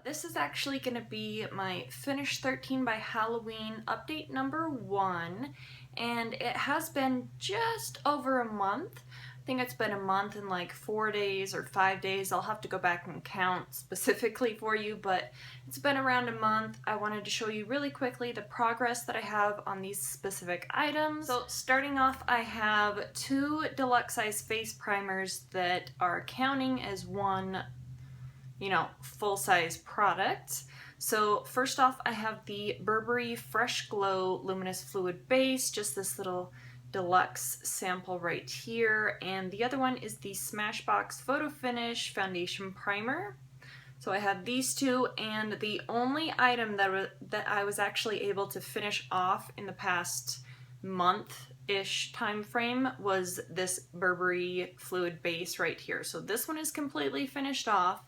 This is actually going to be my Finish 13 by Halloween update number 1, and it has been just over a month. I think it's been a month and like 4 days or 5 days. I'll have to go back and count specifically for you, but it's been around a month. I wanted to show you really quickly the progress that I have on these specific items. So starting off, I have 2 deluxe size face primers that are counting as one full-size product. So first off, I have the Burberry Fresh Glow Luminous Fluid Base, just this little deluxe sample right here, and the other one is the Smashbox Photo Finish Foundation Primer. So I have these two, and the only item that I was actually able to finish off in the past month-ish time frame was this Burberry Fluid Base right here. So this one is completely finished off.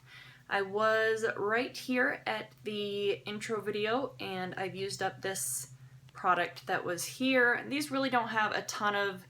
I was right here at the intro video, and I've used up this product that was here. These really don't have a ton of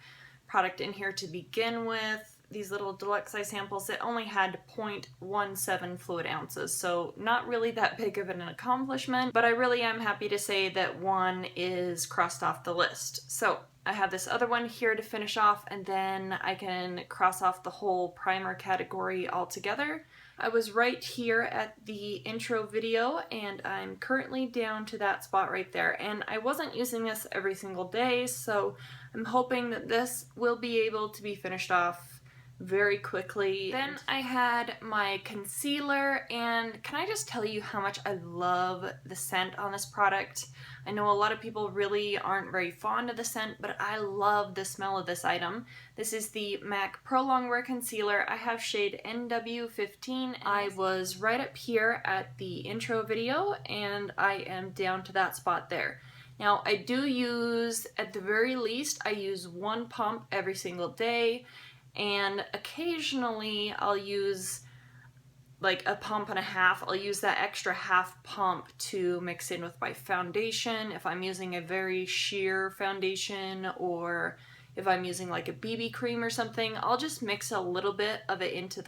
product in here to begin with. These little deluxe size samples, it only had 0.17 fluid ounces, so not really that big of an accomplishment, but I really am happy to say that one is crossed off the list. So I have this other one here to finish off, and then I can cross off the whole primer category altogether. I was right here at the intro video, and I'm currently down to that spot right there, and I wasn't using this every single day, so I'm hoping that this will be able to be finished off very quickly. Then I had my concealer, and can I just tell you how much I love the scent on this product? I know a lot of people really aren't very fond of the scent, but I love the smell of this item. This is the MAC Pro Longwear Concealer. I have shade NW15. I was right up here at the intro video, and I am down to that spot there. Now, I do use, at the very least, I use 1 pump every single day, and occasionally I'll use like a pump and a half. I'll use that extra half pump to mix in with my foundation if I'm using a very sheer foundation, or if I'm using like a BB cream or something. I'll just mix a little bit of it into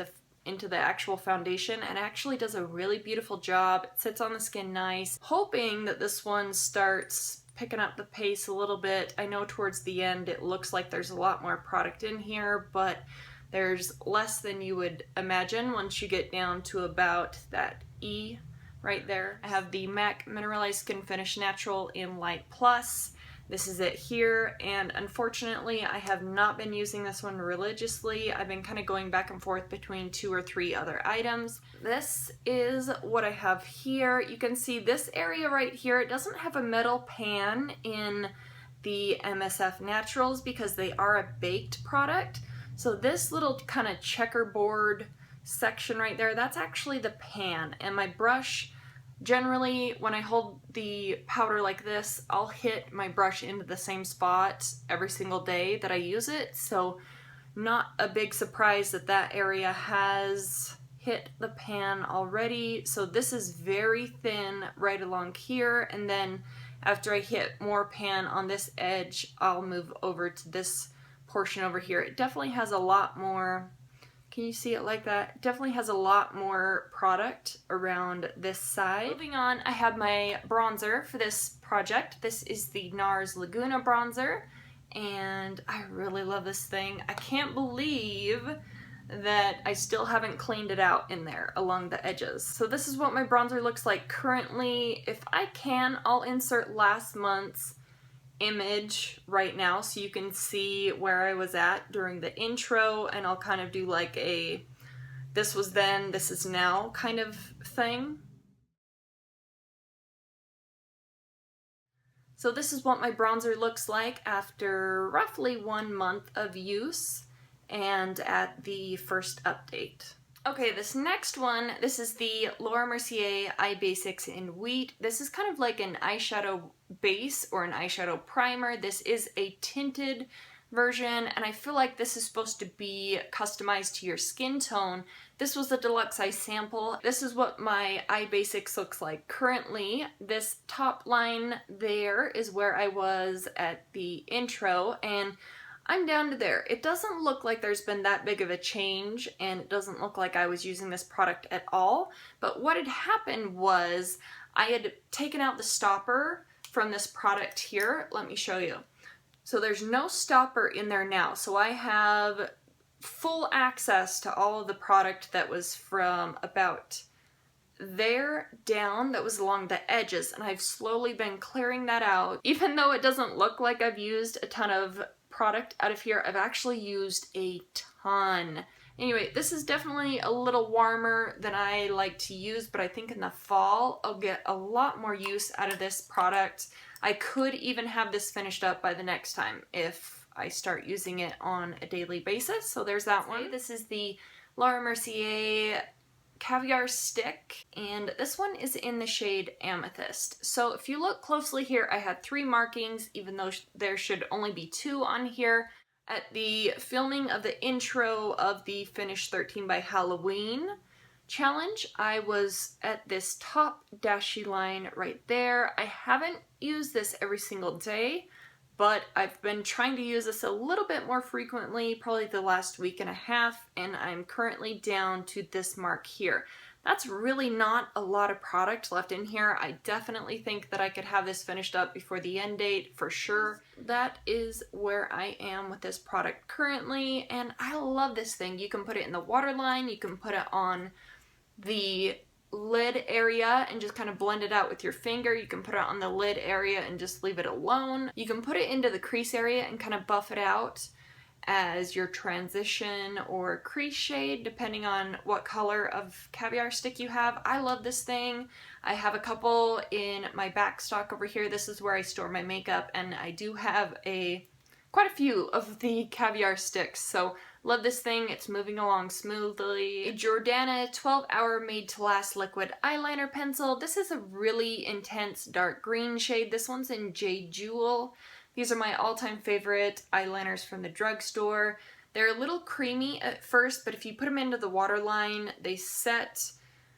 the actual foundation, and it actually does a really beautiful job. It sits on the skin nice. Hoping that this one starts picking up the pace a little bit. I know towards the end it looks like there's a lot more product in here, but there's less than you would imagine once you get down to about that E right there. I have the MAC Mineralized Skin Finish Natural in Light Plus. This is it here, and unfortunately I have not been using this one religiously. I've been kind of going back and forth between 2 or 3 other items. This is what I have here. You can see this area right here. It doesn't have a metal pan in the MSF Naturals because they are a baked product. So this little kind of checkerboard section right there, that's actually the pan, and my brush, generally, when I hold the powder like this, I'll hit my brush into the same spot every single day that I use it, so not a big surprise that that area has hit the pan already. So this is very thin right along here, and then after I hit more pan on this edge, I'll move over to this portion over here. It definitely has a lot more. Can you see it like that? It definitely has a lot more product around this side. Moving on, I have my bronzer for this project. This is the NARS Laguna bronzer, and I really love this thing. I can't believe that I still haven't cleaned it out in there along the edges. So this is what my bronzer looks like currently. If I can, I'll insert last month's image right now so you can see where I was at during the intro, and I'll kind of do like a this was then, this is now kind of thing. So this is what my bronzer looks like after roughly 1 month of use and at the first update. Okay, this next one, this is the Laura Mercier Eye Basics in Wheat. This is kind of like an eyeshadow base or an eyeshadow primer. This is a tinted version, and I feel like this is supposed to be customized to your skin tone. This was a deluxe size sample. This is what my Eye Basics looks like currently. This top line there is where I was at the intro, and I'm down to there. It doesn't look like there's been that big of a change, and it doesn't look like I was using this product at all. But what had happened was I had taken out the stopper from this product here. Let me show you. So there's no stopper in there now. So I have full access to all of the product that was from about there down, that was along the edges, and I've slowly been clearing that out. Even though it doesn't look like I've used a ton of product out of here, I've actually used a ton. Anyway, this is definitely a little warmer than I like to use, but I think in the fall I'll get a lot more use out of this product. I could even have this finished up by the next time if I start using it on a daily basis. So there's that one. This is the Laura Mercier Caviar Stick, and this one is in the shade Amethyst. So if you look closely here, I had 3 markings, even though there should only be 2 on here. At the filming of the intro of the Finish 13 by Halloween challenge, I was at this top dashy line right there. I haven't used this every single day, but I've been trying to use this a little bit more frequently, probably the last week and a half, and I'm currently down to this mark here. That's really not a lot of product left in here. I definitely think that I could have this finished up before the end date for sure. That is where I am with this product currently, and I love this thing. You can put it in the waterline, you can put it on the lid area and just kind of blend it out with your finger. You can put it on the lid area and just leave it alone. You can put it into the crease area and kind of buff it out as your transition or crease shade, depending on what color of caviar stick you have. I love this thing. I have a couple in my back stock over here. This is where I store my makeup, and I do have quite a few of the caviar sticks, so love this thing. It's moving along smoothly. A Jordana 12-hour made to last liquid eyeliner pencil. This is a really intense dark green shade. This one's in Jade Jewel. These are my all-time favorite eyeliners from the drugstore. They're a little creamy at first, but if you put them into the waterline, they set,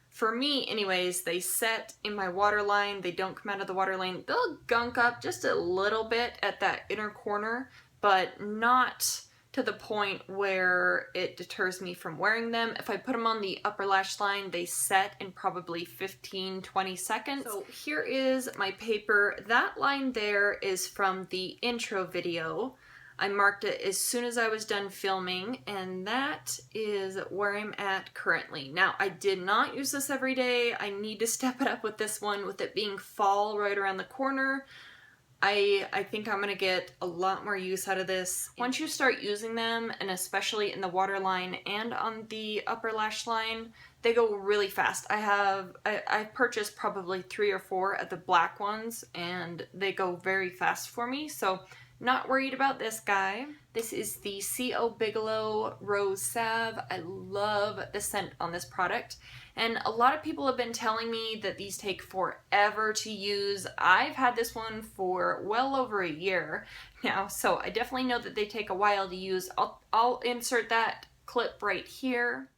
for me anyways, they set in my waterline. They don't come out of the waterline. They'll gunk up just a little bit at that inner corner, but not to the point where it deters me from wearing them. If I put them on the upper lash line, they set in probably 15-20 seconds. So here is my paper. That line there is from the intro video. I marked it as soon as I was done filming, and that is where I'm at currently. Now, I did not use this every day. I need to step it up with this one, with it being fall right around the corner. I think I'm going to get a lot more use out of this. Once you start using them, and especially in the waterline and on the upper lash line, they go really fast. I've purchased probably 3 or 4 of the black ones, and they go very fast for me, so not worried about this guy. This is the C.O. Bigelow Rose Salve. I love the scent on this product. And a lot of people have been telling me that these take forever to use. I've had this one for well over a year now, so I definitely know that they take a while to use. I'll insert that clip right here.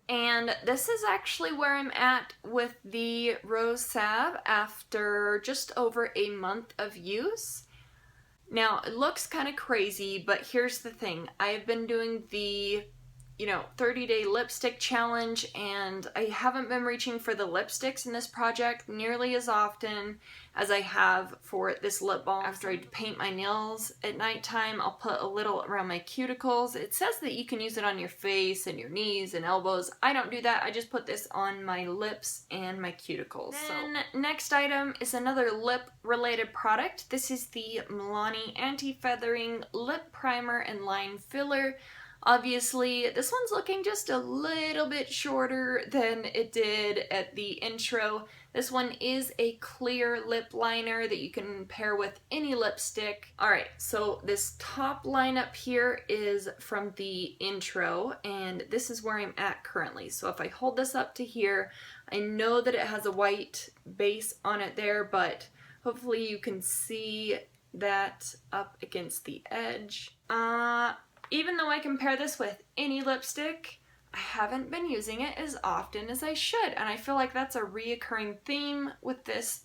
And this is actually where I'm at with the Rose Salve after just over a month of use. Now, it looks kind of crazy, but here's the thing. I've been doing the 30-day lipstick challenge, and I haven't been reaching for the lipsticks in this project nearly as often as I have for this lip balm. After I paint my nails at nighttime, I'll put a little around my cuticles. It says that you can use it on your face and your knees and elbows. I don't do that. I just put this on my lips and my cuticles. Then next item is another lip related product. This is the Milani Anti-Feathering Lip Primer and Line Filler. Obviously, this one's looking just a little bit shorter than it did at the intro. This one is a clear lip liner that you can pair with any lipstick. Alright, so this top line up here is from the intro, and this is where I'm at currently. So if I hold this up to here, I know that it has a white base on it there, but hopefully you can see that up against the edge. Even though I can pair this with any lipstick, I haven't been using it as often as I should, and I feel like that's a reoccurring theme with this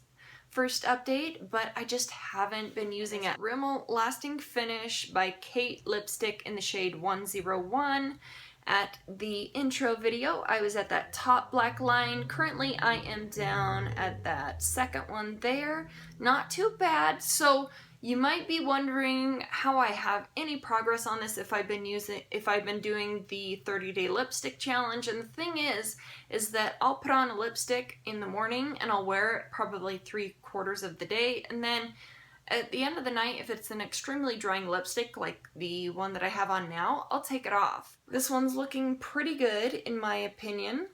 first update, but I just haven't been using it. Rimmel Lasting Finish by Kate lipstick in the shade 101. At the intro video, I was at that top black line. Currently, I am down at that second one there. Not too bad. So you might be wondering how I have any progress on this if I've been doing the 30-day lipstick challenge. And the thing is that I'll put on a lipstick in the morning and I'll wear it probably 3/4 of the day, and then at the end of the night, if it's an extremely drying lipstick like the one that I have on now, I'll take it off. This one's looking pretty good in my opinion.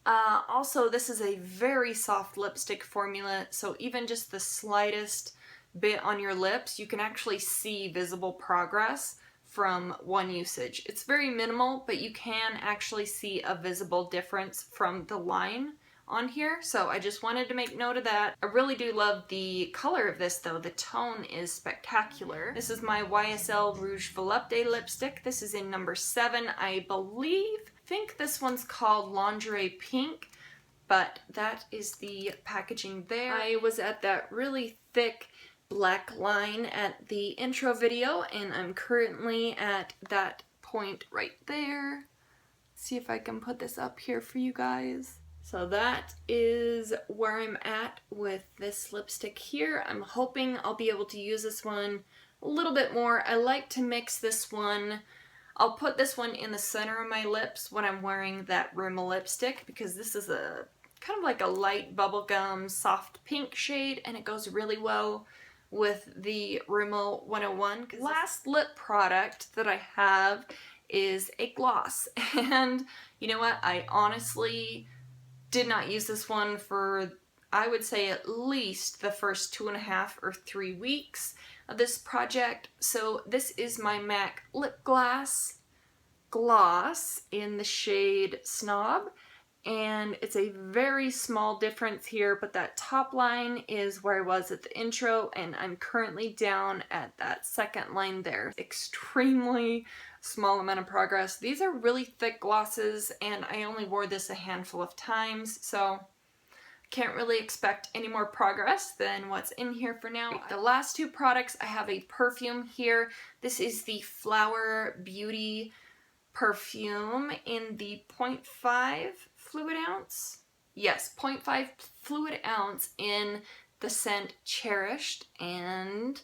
Also, this is a very soft lipstick formula, so even just the slightest bit on your lips, you can actually see visible progress from one usage. It's very minimal, but you can actually see a visible difference from the line on here, so I just wanted to make note of that. I really do love the color of this though. The tone is spectacular. This is my YSL Rouge Volupté lipstick. This is in number 7, I think this one's called Lingerie Pink, but that is the packaging there. I was at that really thick black line at the intro video, and I'm currently at that point right there. See if I can put this up here for you guys. So that is where I'm at with this lipstick here. I'm hoping I'll be able to use this one a little bit more. I like to mix this one. I'll put this one in the center of my lips when I'm wearing that Rimmel lipstick, because this is a kind of like a light bubblegum soft pink shade, and it goes really well with the Rimmel 101. Last lip product that I have is a gloss, and you know what? I honestly did not use this one for, I would say, at least the first 2.5 or 3 weeks of this project. So this is my MAC Lip Gloss in the shade Snob, and it's a very small difference here, but that top line is where I was at the intro, and I'm currently down at that second line there. Extremely small amount of progress. These are really thick glosses, and I only wore this a handful of times, so can't really expect any more progress than what's in here for now. The last 2 products, I have a perfume here. This is the Flower Beauty perfume in the 0.5 fluid ounce. Yes, 0.5 fluid ounce in the scent Cherished, and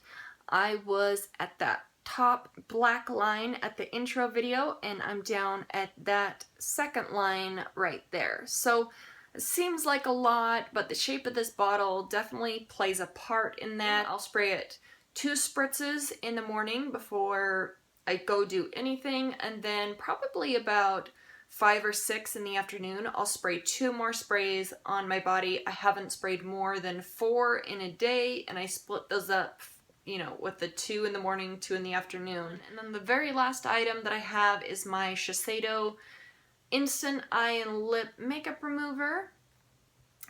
I was at that top black line at the intro video, and I'm down at that second line right there. So it seems like a lot, but the shape of this bottle definitely plays a part in that. I'll spray it 2 spritzes in the morning before I go do anything, and then probably about 5 or 6 in the afternoon, I'll spray 2 more sprays on my body. I haven't sprayed more than 4 in a day, and I split those up, you know, with the 2 in the morning, 2 in the afternoon. And then the very last item that I have is my Shiseido Instant Eye and Lip Makeup Remover.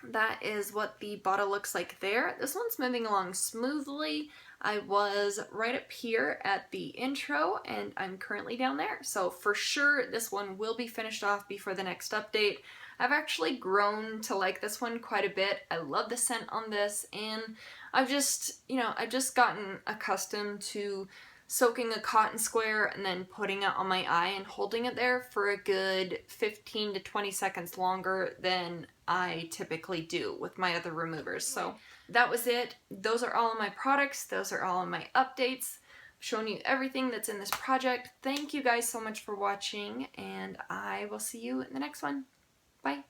That is what the bottle looks like there. This one's moving along smoothly. I was right up here at the intro, and I'm currently down there. So for sure, this one will be finished off before the next update. I've actually grown to like this one quite a bit. I love the scent on this, and I've just gotten accustomed to soaking a cotton square and then putting it on my eye and holding it there for a good 15 to 20 seconds longer than I typically do with my other removers. So that was it. Those are all of my products. Those are all of my updates. I've shown you everything that's in this project. Thank you guys so much for watching, and I will see you in the next one. Bye.